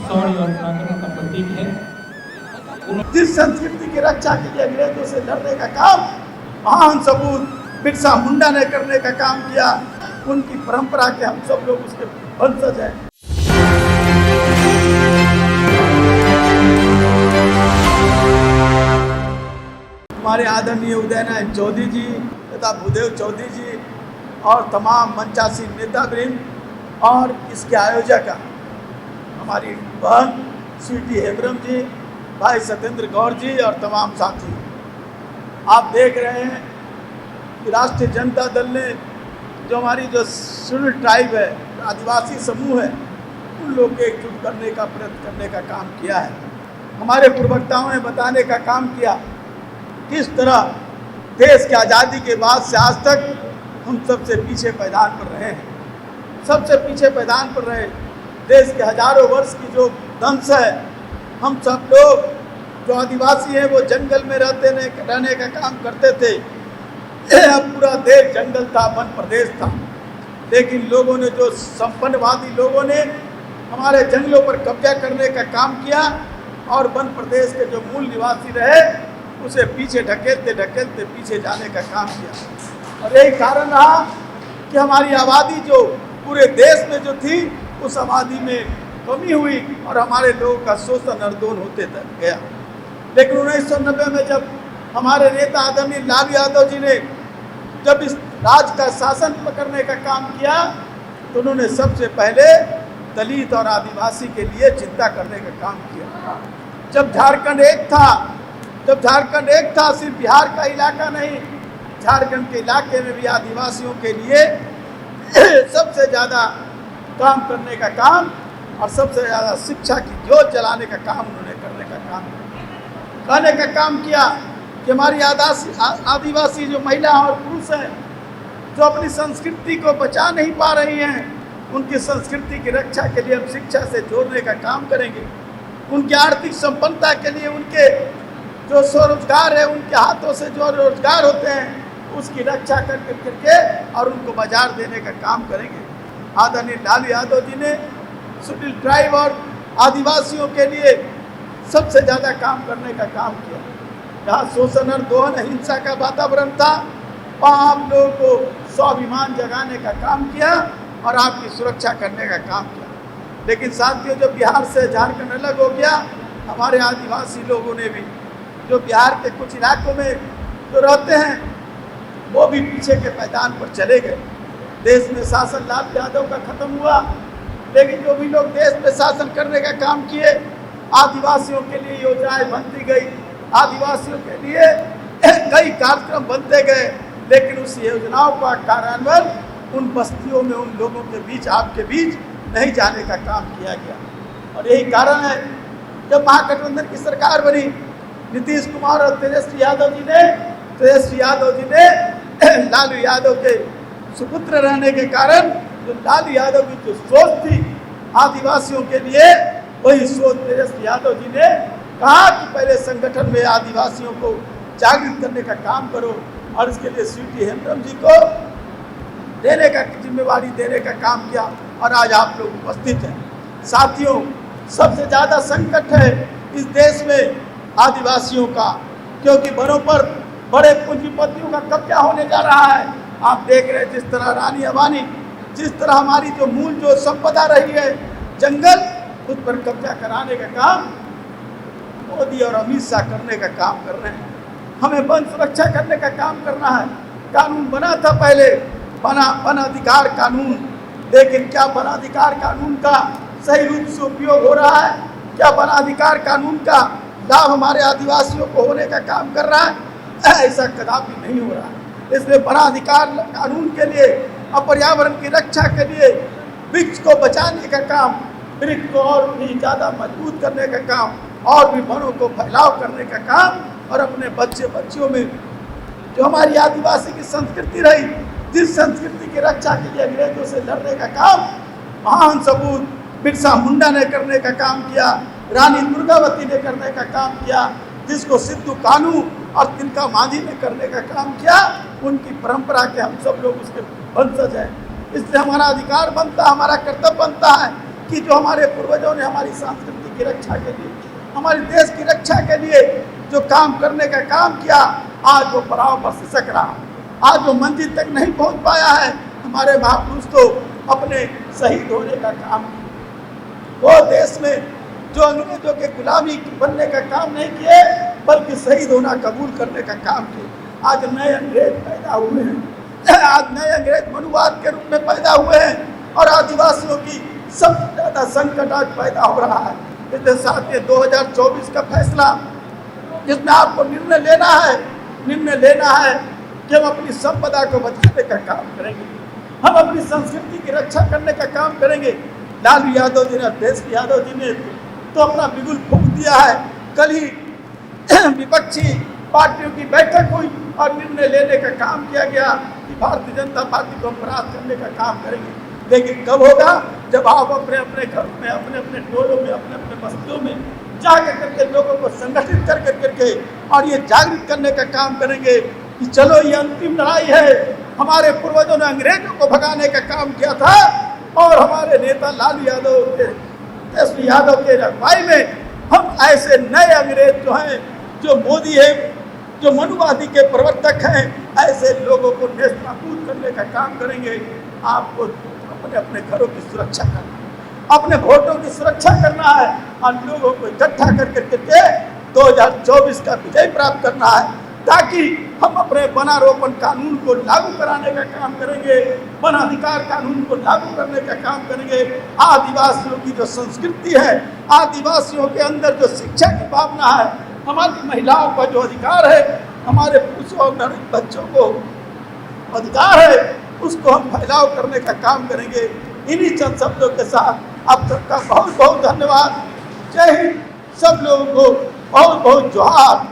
शौर्य और पराक्रम का प्रतीक है। जिस संस्कृति की रक्षा के लिए अंग्रेजों से लड़ने का काम महान सपूत बिरसा मुंडा ने करने का काम किया, उनकी परंपरा के हम सब लोग उसके वंशज हैं। हमारे आदरणीय उदयनारायण चौधरी जी तथा भूदेव चौधरी जी और तमाम मंचासीन नेतावृंद और इसके आयोजक हमारी बहन स्वीटी हेम्ब्रम जी, भाई सत्येंद्र गौर जी और तमाम साथी, आप देख रहे हैं कि राष्ट्रीय जनता दल ने जो हमारी जो शेड्यूल ट्राइब है, आदिवासी समूह है, उन लोग को एकजुट करने का प्रयत्न करने का काम किया है। हमारे प्रवक्ताओं ने बताने का काम किया किस तरह देश की आज़ादी के बाद से आज तक हम सबसे पीछे पैदान पर रहे हैं, सबसे पीछे पैदान पर रहे। देश के हजारों वर्ष की जो दंश है, हम सब लोग जो आदिवासी हैं वो जंगल में रहने का काम करते थे। पूरा देश जंगल था, वन प्रदेश था, लेकिन लोगों ने जो संपन्नवादी लोगों ने हमारे जंगलों पर कब्जा करने का काम किया और वन प्रदेश के जो मूल निवासी रहे उसे पीछे ढकेलते ढकेलते पीछे जाने का काम किया। और यही कारण रहा कि हमारी आबादी जो पूरे देश में जो थी उस आबादी में कमी हुई और हमारे लोगों का शोषण निर्दोन होते गया। लेकिन 1990 में जब हमारे नेता आदरणीय लालू यादव जी ने जब इस राज्य का शासन पकड़ने का काम किया तो उन्होंने सबसे पहले दलित और आदिवासी के लिए चिंता करने का काम किया। जब झारखंड एक था, सिर्फ बिहार का इलाका नहीं, झारखंड के इलाके में भी आदिवासियों के लिए सबसे ज़्यादा काम करने का काम और सबसे ज़्यादा शिक्षा की जोत जलाने का काम उन्होंने कहने का काम किया कि हमारी आदिवासी जो महिला और पुरुष हैं जो अपनी संस्कृति को बचा नहीं पा रही हैं, उनकी संस्कृति की रक्षा के लिए हम शिक्षा से जोड़ने का काम करेंगे। उनकी आर्थिक संपन्नता के लिए उनके जो स्वरोजगार है, उनके हाथों से जो रोजगार होते हैं उसकी रक्षा करके और उनको बाजार देने का काम करेंगे। आदरणीय लालू यादव जी ने शेड्यूल ट्राइब और आदिवासियों के लिए सबसे ज़्यादा काम करने का काम किया। जहाँ शोषण और दोहन हिंसा का वातावरण था, वहाँ आप लोगों को स्वाभिमान जगाने का काम किया और आपकी सुरक्षा करने का काम किया। लेकिन साथियों, जब बिहार से झारखंड अलग हो गया, हमारे आदिवासी लोगों ने भी जो बिहार के कुछ इलाकों में जो रहते हैं वो भी पीछे के पैदान पर चले गए। देश में शासन लालू यादव का खत्म हुआ, लेकिन जो भी लोग देश में शासन करने का काम किए, आदिवासियों के लिए योजनाएं बनती गई, आदिवासियों के लिए कई कार्यक्रम बनते गए, लेकिन उस योजनाओं का कार्यान्वयन उन बस्तियों में उन लोगों के बीच, आपके बीच नहीं जाने का काम किया गया। और यही कारण है जब महागठबंधन की सरकार बनी, नीतीश कुमार और तेजस्वी यादव जी ने लालू यादव के सुपुत्र रहने के कारण जो लालू यादव की जो सोच थी आदिवासियों के लिए, वही सोच तेजस्वी यादव जी ने कहा कि पहले संगठन में आदिवासियों को जागृत करने का काम करो और इसके लिए स्वीटी हेम्ब्रम जी को देने का जिम्मेवारी देने का काम किया और आज आप लोग उपस्थित हैं। साथियों, सबसे ज़्यादा संकट है इस देश में आदिवासियों का, क्योंकि वनों पर बड़े पूंजीपतियों का कब्जा होने जा रहा है। आप देख रहे हैं जिस तरह रानी अबानी, जिस तरह हमारी जो मूल जो संपदा रही है जंगल, उस पर कब्जा कराने का काम मोदी और अमित शाह करने का काम कर रहे हैं। हमें वन सुरक्षा करने का काम करना है। कानून बना था पहले, वन अधिकार कानून, लेकिन क्या वन अधिकार कानून का सही रूप से उपयोग हो रहा है? क्या वन अधिकार कानून का लाभ हमारे आदिवासियों को होने का काम कर रहा है? ऐसा कदापि नहीं हो रहा है। इसलिए वन अधिकार कानून के लिए और पर्यावरण की रक्षा के लिए वृक्ष को बचाने का काम, वृक्ष को और भी ज़्यादा मजबूत करने का काम और भी वनों को फैलाव करने का काम और अपने बच्चियों में जो हमारी आदिवासी की संस्कृति रही, जिस संस्कृति की रक्षा के लिए अंग्रेजों से लड़ने का काम महान सपूत बिरसा मुंडा ने करने का काम किया, रानी दुर्गावती ने करने का काम किया, जिसको सिद्धू कानू और तिलका मांझी ने करने का काम किया, उनकी परंपरा के हम सब लोग उसके वंशज हैं। इसलिए हमारा अधिकार बनता है, हमारा कर्तव्य बनता है कि जो हमारे पूर्वजों ने हमारी सांस्कृतिक की रक्षा के लिए, हमारे देश की रक्षा के लिए जो काम करने का काम किया, आज वो पड़ाव पर सिसक रहा, आज वो मंजिल तक नहीं पहुंच पाया है। हमारे महापुरुष तो अपने शहीद होने का काम किए, वो देश में जो अंग्रेजों के गुलामी बनने का काम नहीं किए, बल्कि शहीद होना कबूल करने का काम किए। आज नए अंग्रेज पैदा हुए हैं, आज नए अंग्रेज मनुवाद के रूप में पैदा हुए हैं और आदिवासियों की सबसे ज़्यादा संकट आज पैदा हो रहा है। इसके साथ ये 2024 का फैसला, जिसमें आपको निर्णय लेना है कि हम अपनी संपदा को बचाने का काम करेंगे, हम अपनी संस्कृति की रक्षा करने का काम करेंगे। लालू यादव जी ने, तेजस्वी यादव जी ने तो अपना बिगुल फूंक दिया है। कल ही विपक्षी पार्टियों की बैठक हुई और निर्णय लेने का काम किया गया कि भारतीय जनता पार्टी को हम परास्त करने का काम करेंगे। लेकिन कब होगा? जब आप अपने अपने घरों में, अपने अपने टोलों में, अपने अपने बस्तियों में जाकर करके लोगों को संगठित कर करके और ये जागृत करने का काम करेंगे कि चलो ये अंतिम लड़ाई है। हमारे पूर्वजों ने अंग्रेजों को भगाने का काम किया था और हमारे नेता लालू यादव के, तेजस्वी यादव के अगुवाई में हम ऐसे नए अंग्रेज जो हैं, जो मोदी है, जो मनुवादी के प्रवर्तक हैं, ऐसे लोगों को नेस्तनाबूद करने का काम करेंगे। आपको अपने अपने घरों की सुरक्षा करना है, अपने वोटों की सुरक्षा करना है और लोगों को इकट्ठा कर करके 2024 का विजय प्राप्त करना है, ताकि हम अपने वनारोपण कानून को लागू कराने का काम करेंगे, वन अधिकार कानून को लागू करने का काम करेंगे। आदिवासियों की जो संस्कृति है, आदिवासियों के अंदर जो शिक्षा की भावना है, हमारी महिलाओं का जो अधिकार है, हमारे पुरुषों और नारी बच्चों को अधिकार है, उसको हम फैलाव करने का काम करेंगे। इन्हीं चंद शब्दों के साथ आप सबका बहुत बहुत धन्यवाद। जय हिंद। सब लोगों को बहुत बहुत जोहार।